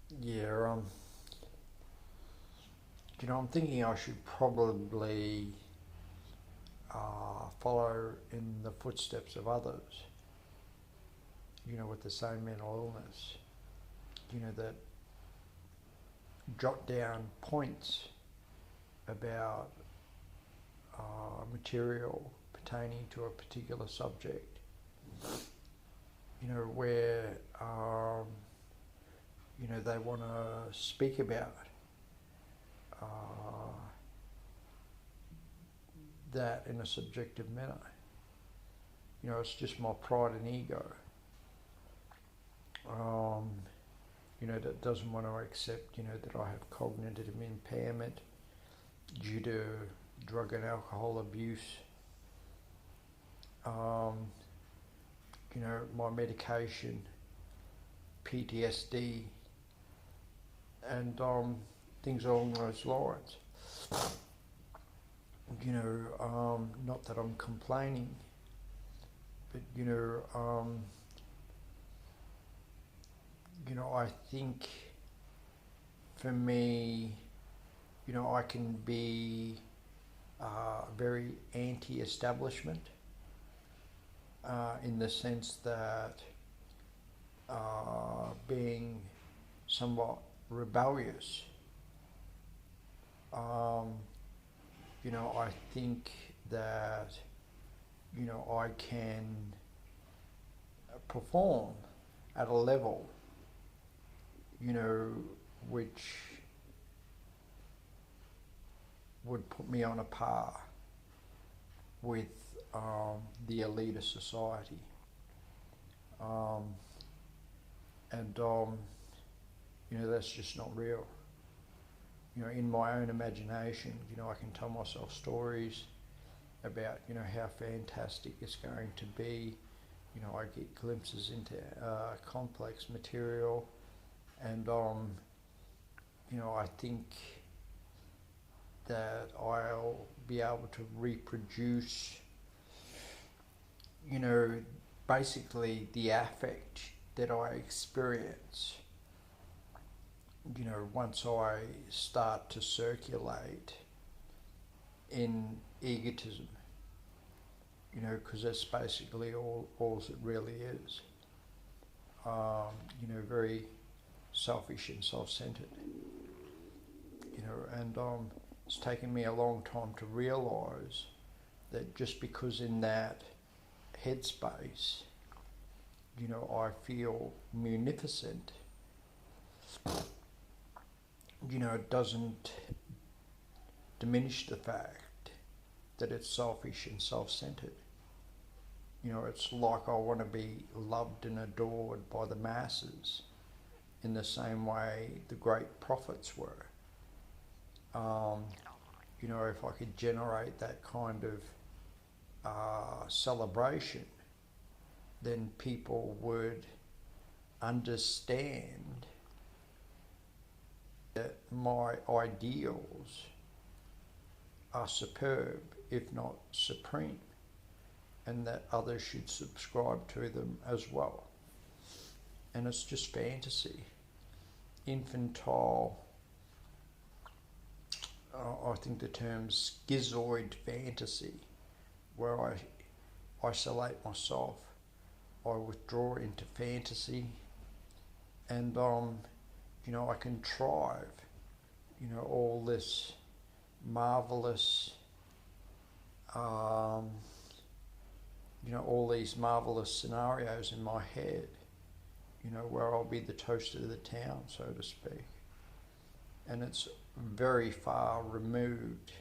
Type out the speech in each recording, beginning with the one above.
Yeah, I'm thinking I should probably follow in the footsteps of others, with the same mental illness, that jot down points about material pertaining to a particular subject, where, they want to speak about uh, that in a subjective manner. It's just my pride and ego, um, that doesn't want to accept, that I have cognitive impairment due to drug and alcohol abuse, um, my medication, PTSD, and things along those lines. Not that I'm complaining, but I think for me, I can be very anti-establishment in the sense that being somewhat rebellious, um, I think that I can perform at a level, you know, which would put me on a par with the elite of society. Um, and, that's just not real. In my own imagination, I can tell myself stories about, how fantastic it's going to be. I get glimpses into complex material, and, I think that I'll be able to reproduce, you know, basically the affect that I experience, once I start to circulate in egotism, because that's basically all it really is. Very selfish and self-centered, and it's taken me a long time to realise that just because in that headspace, I feel munificent, it doesn't diminish the fact that it's selfish and self-centered. It's like I want to be loved and adored by the masses in the same way the great prophets were. Um, if I could generate that kind of celebration, then people would understand that my ideals are superb, if not supreme, and that others should subscribe to them as well. And it's just fantasy, infantile. I think the term schizoid fantasy, where I isolate myself, I withdraw into fantasy, and I contrive, all this marvelous, um, all these marvelous scenarios in my head, where I'll be the toast of the town, so to speak. And it's very far removed,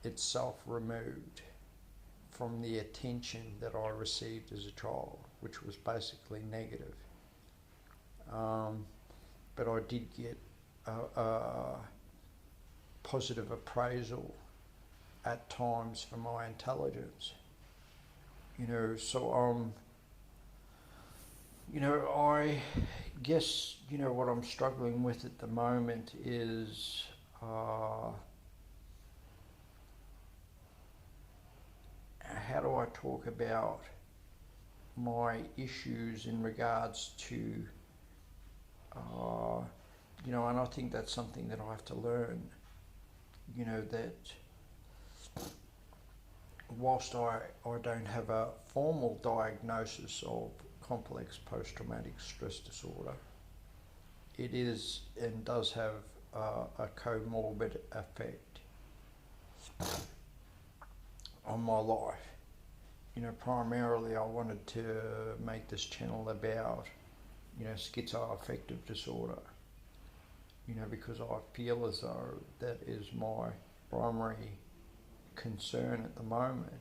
itself removed from the attention that I received as a child, which was basically negative. But I did get a positive appraisal at times for my intelligence. So I guess what I'm struggling with at the moment is how do I talk about my issues in regards to and I think that's something that I have to learn, that whilst I don't have a formal diagnosis of complex post-traumatic stress disorder, it is and does have a comorbid effect on my life. Primarily I wanted to make this channel about, schizoaffective disorder, because I feel as though that is my primary concern at the moment.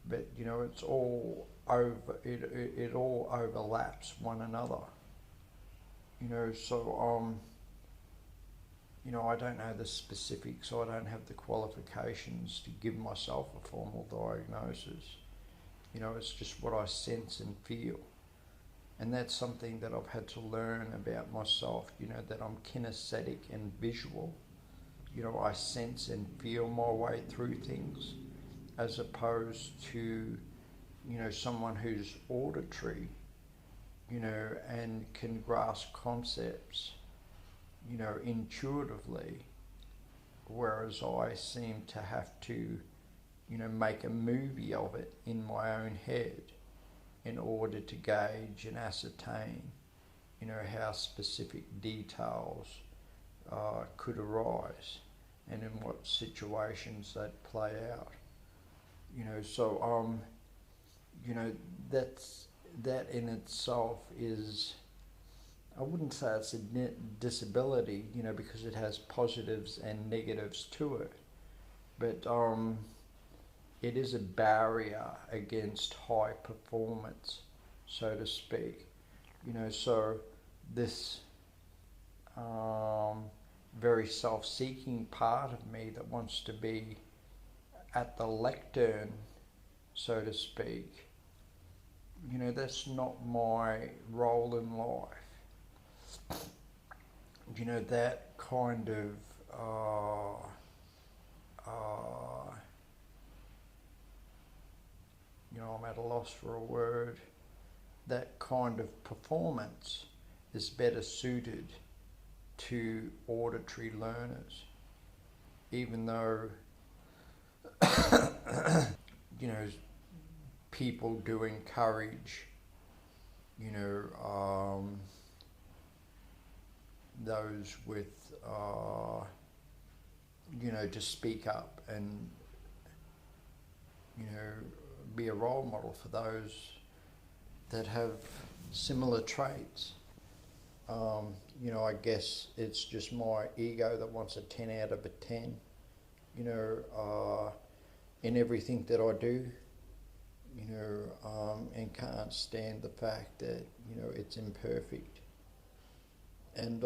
But, it's all over, it all overlaps one another. So, I don't know the specifics, I don't have the qualifications to give myself a formal diagnosis. It's just what I sense and feel. And that's something that I've had to learn about myself, that I'm kinesthetic and visual. I sense and feel my way through things, as opposed to, someone who's auditory, and can grasp concepts, intuitively, whereas I seem to have to, make a movie of it in my own head in order to gauge and ascertain, how specific details could arise and in what situations they'd play out. So that in itself is, I wouldn't say it's a disability, because it has positives and negatives to it, but it is a barrier against high performance, so to speak. So this very self-seeking part of me that wants to be at the lectern, so to speak, that's not my role in life. That kind of I'm at a loss for a word. That kind of performance is better suited to auditory learners, even though people do encourage those with to speak up and be a role model for those that have similar traits. I guess it's just my ego that wants a 10 out of a 10, in everything that I do, and can't stand the fact that, it's imperfect. And,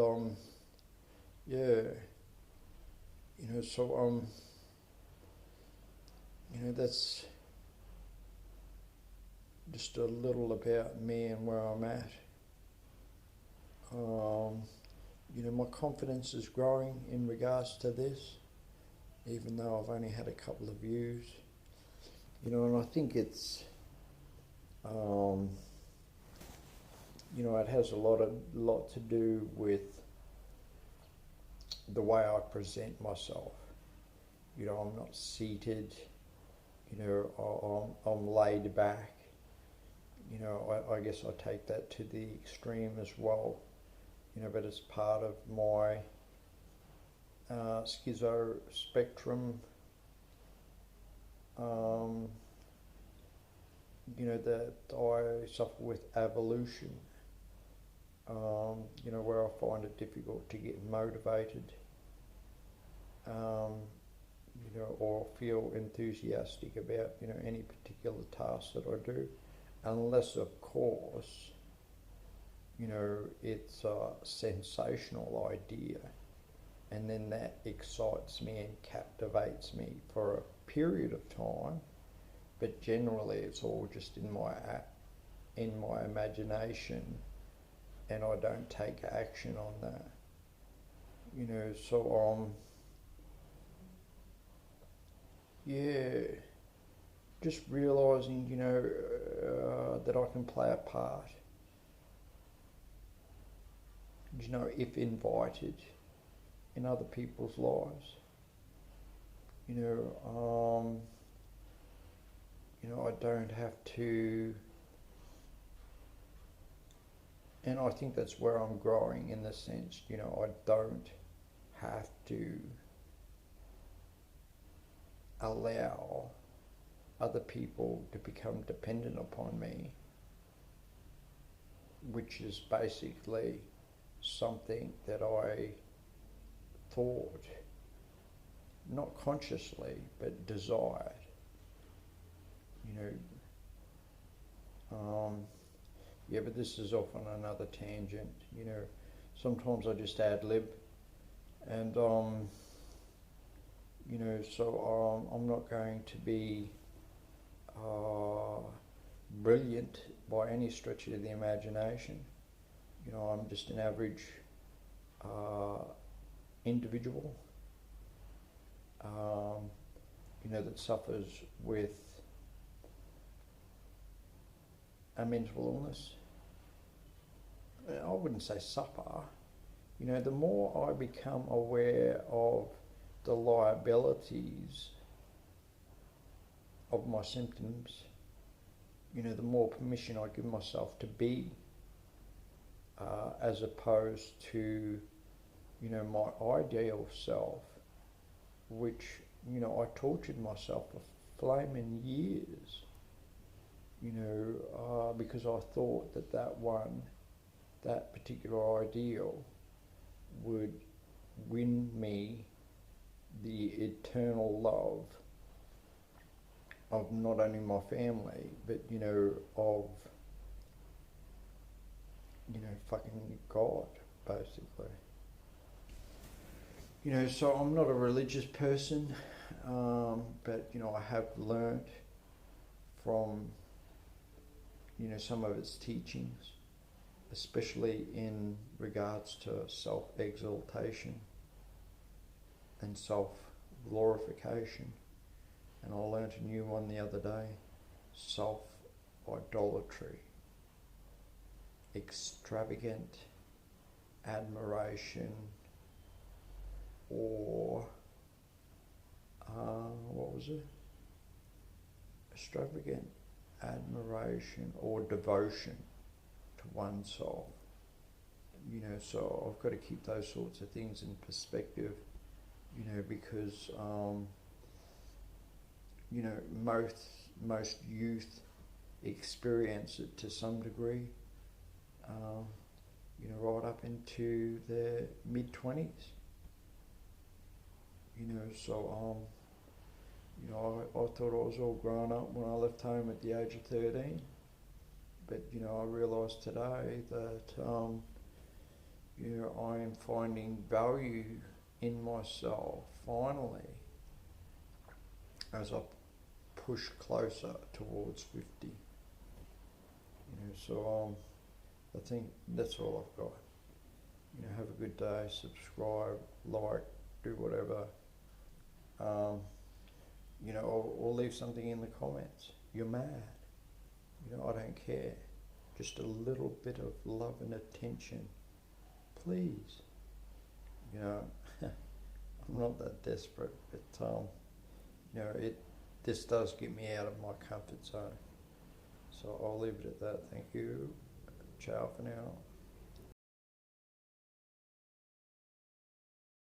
so, that's just a little about me and where I'm at. My confidence is growing in regards to this, even though I've only had a couple of views. And I think it's, it has a lot to do with the way I present myself. I'm not seated, I'm laid back. I guess I take that to the extreme as well, but it's part of my schizo spectrum, that I suffer with evolution, where I find it difficult to get motivated, or feel enthusiastic about, any particular task that I do, unless, of course, it's a sensational idea, and then that excites me and captivates me for a period of time, but generally it's all just in my imagination, and I don't take action on that. So just realising, that I can play a part, you know, if invited in other people's lives. I don't have to, and I think that's where I'm growing in the sense, I don't have to allow other people to become dependent upon me, which is basically something that I thought, not consciously, but desired. But this is off on another tangent. Sometimes I just ad lib, and so I'm not going to be brilliant by any stretch of the imagination. I'm just an average individual, that suffers with a mental illness. I wouldn't say suffer. The more I become aware of the liabilities of my symptoms, the more permission I give myself to be, as opposed to, my ideal self, which, I tortured myself for flaming years, because I thought that particular ideal would win me the eternal love of not only my family, but, of, fucking God, basically. So I'm not a religious person, but, I have learnt from, some of its teachings, especially in regards to self-exaltation and self-glorification. And I learnt a new one the other day: self-idolatry, extravagant admiration, or extravagant admiration or devotion to oneself. So I've got to keep those sorts of things in perspective, because most youth experience it to some degree, right up into their mid-20s. So I thought I was all grown up when I left home at the age of 13, but I realised today that I am finding value in myself finally as I push closer towards 50. So I think that's all I've got. Have a good day, subscribe, like, do whatever. Or leave something in the comments. You're mad. I don't care. Just a little bit of love and attention, please. I'm not that desperate, but this does get me out of my comfort zone. So I'll leave it at that. Thank you. Ciao for now.